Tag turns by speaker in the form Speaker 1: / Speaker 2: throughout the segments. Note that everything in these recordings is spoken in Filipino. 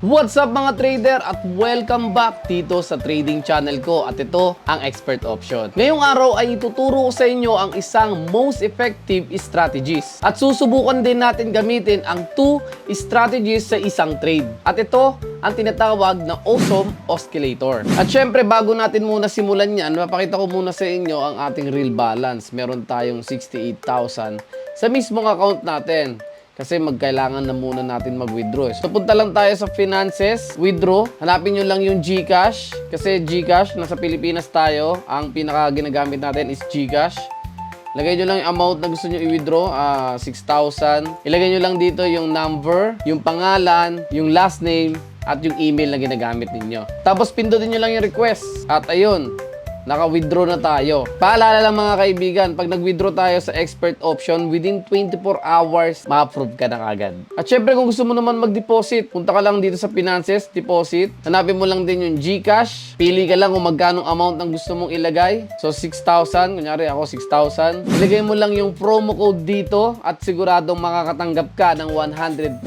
Speaker 1: What's up mga trader at welcome back dito sa trading channel ko at ito ang Expert Option. Ngayong araw ay ituturo ko sa inyo ang isang most effective strategies at susubukan din natin gamitin ang 2 strategies sa isang trade. At ito ang tinatawag na Awesome Oscillator. At syempre bago natin muna simulan yan, mapakita ko muna sa inyo ang ating real balance. Meron tayong 68,000 sa mismong account natin. Kasi magkailangan na muna natin mag-withdraw. So, punta lang tayo sa Finances, Withdraw. Hanapin nyo lang yung GCash. Kasi GCash, nasa Pilipinas tayo. Ang pinaka ginagamit natin is GCash. Lagay nyo lang yung amount na gusto nyo i-withdraw, 6,000. Ilagay nyo lang dito yung number, yung pangalan, yung last name, at yung email na ginagamit ninyo. Tapos, pindutin nyo lang yung request. At ayun, naka-withdraw na tayo. Paalala lang mga kaibigan, pag nag-withdraw tayo sa Expert Option, within 24 hours, ma-approve ka na agad. At syempre, kung gusto mo naman mag-deposit, punta ka lang dito sa Finances, Deposit. Hanapin mo lang din yung GCash. Pili ka lang kung magkano amount ang gusto mong ilagay. So, 6,000. Kunyari ako, 6,000. Ilagay mo lang yung promo code dito at siguradong makakatanggap ka ng 120%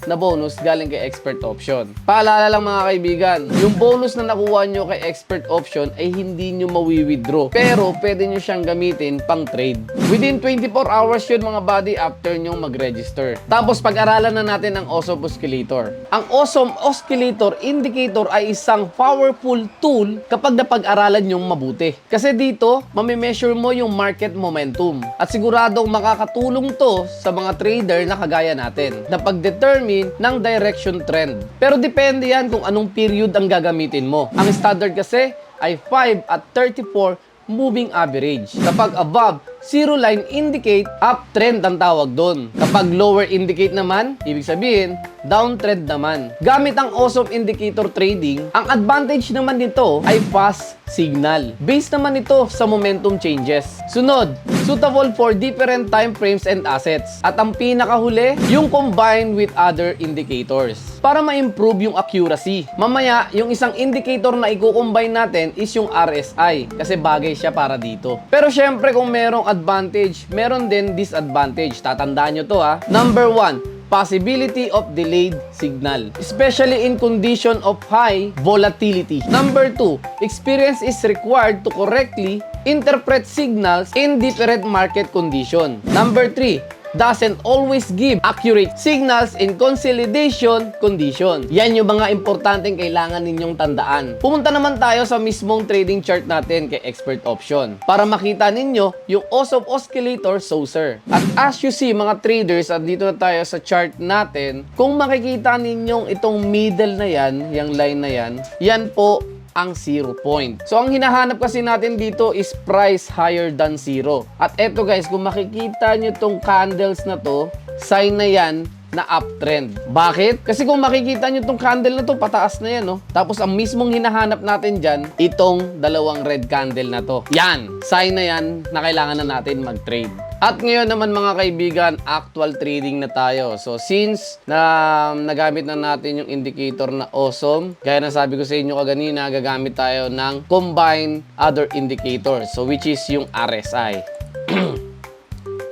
Speaker 1: na bonus galing kay Expert Option. Paalala lang mga kaibigan, yung bonus na nakuha nyo kay Expert Option ay hindi nyo mawi-withdraw. Pero pwede nyo siyang gamitin pang trade. Within 24 hours yun mga buddy after nyo mag-register. Tapos pag-aralan na natin ang Awesome Oscillator. Ang Awesome Oscillator Indicator ay isang powerful tool kapag napag-aralan nyong mabuti. Kasi dito, mamimeasure mo yung market momentum. At siguradong makakatulong to sa mga trader na kagaya natin na pag-determine ng direction trend. Pero depende yan kung anong period ang gagamitin mo. Ang standard kasi ay 5 at 34 moving average. Kapag above, zero line indicate uptrend ang tawag doon. Kapag lower indicate naman, ibig sabihin, downtrend naman. Gamit ang Awesome Indicator Trading, ang advantage naman nito ay fast signal. Based naman ito sa momentum changes. Sunod, suitable for different time frames and assets. At ang pinakahuli, yung combined with other indicators para ma-improve yung accuracy. Mamaya, yung isang indicator na i-combine natin is yung RSI kasi bagay siya para dito. Pero syempre kung merong advantage, meron din disadvantage. Tatandaan nyo to ha. Number 1, possibility of delayed signal, especially in condition of high volatility. Number 2, experience is required to correctly interpret signals in different market condition. Number 3, doesn't always give accurate signals in consolidation condition. Yan yung mga importanteng kailangan ninyong tandaan. Pumunta naman tayo sa mismong trading chart natin kay Expert Option para makita ninyo yung Awesome Oscillator Saucer. At as you see mga traders, at dito na tayo sa chart natin, kung makikita ninyong itong middle na yan, yung line na yan, yan po ang 0 point. So, ang hinahanap kasi natin dito is price higher than 0. At eto guys, kung makikita nyo tong candles na to, sign na yan na uptrend. Bakit? Kasi kung makikita nyo tong candle na to, pataas na yan, no? Tapos, ang mismong hinahanap natin dyan, itong dalawang red candle na to. Yan! Sign na yan na kailangan na natin mag-trade. At ngayon naman mga kaibigan, actual trading na tayo. So since na nagamit na natin yung indicator na Awesome, gaya na sabi ko sa inyo kaganina, gagamit tayo ng combined other indicators. So which is yung RSI.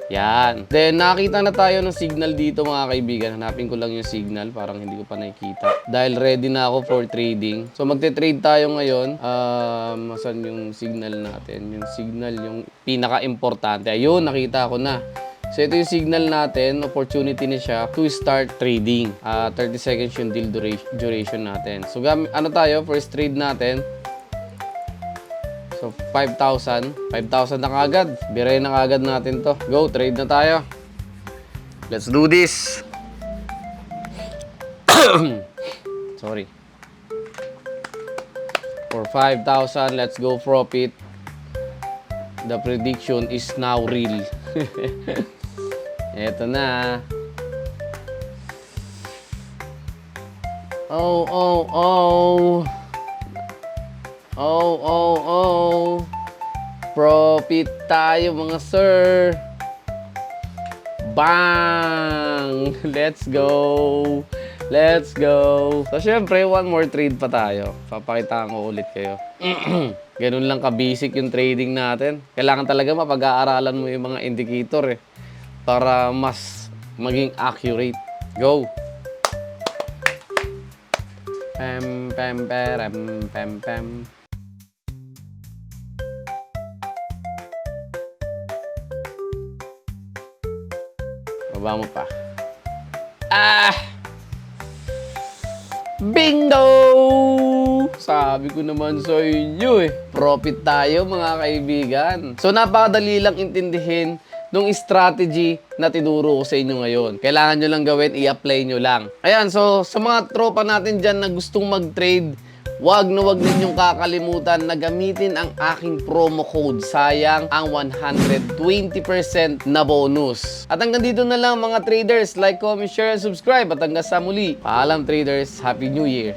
Speaker 1: Yan. Then, nakita na tayo ng signal dito mga kaibigan. Hanapin ko lang yung signal. Parang hindi ko pa nakikita. Dahil ready na ako for trading. So, magte-trade tayo ngayon. Saan yung signal natin? Yung signal, yung pinaka-importante. Ayun, nakita ko na. So, ito yung signal natin. Opportunity na siya to start trading. 30 seconds yung deal duration natin. So, ano tayo? First trade natin. So, 5,000. 5,000 na kagad. Biray na kagad natin to. Go, trade na tayo. Let's do this. Sorry. For 5,000, let's go profit. The prediction is now real. Eto na. Oh. Profit tayo mga sir. Bang! Let's go. So, syempre, one more trade pa tayo. Papakitaan ko ulit kayo. Ganun lang ka-basic yung trading natin. Kailangan talaga mapag-aaralan mo yung mga indicator para mas maging accurate. Go! Pem, pem, perem, pem, pem. Baba mo pa. Bingo! Sabi ko naman sa inyo Profit tayo mga kaibigan. So napakadali lang intindihin nung strategy na tinuro ko sa inyo ngayon. Kailangan nyo lang gawin, i-apply nyo lang. Ayan, so sa mga tropa natin dyan na gustong mag-trade, wag ninyong kakalimutan na gamitin ang aking promo code. Sayang ang 120% na bonus. At hanggang dito na lang mga traders. Like, comment, share, and subscribe. At hanggang sa muli. Paalam traders. Happy New Year!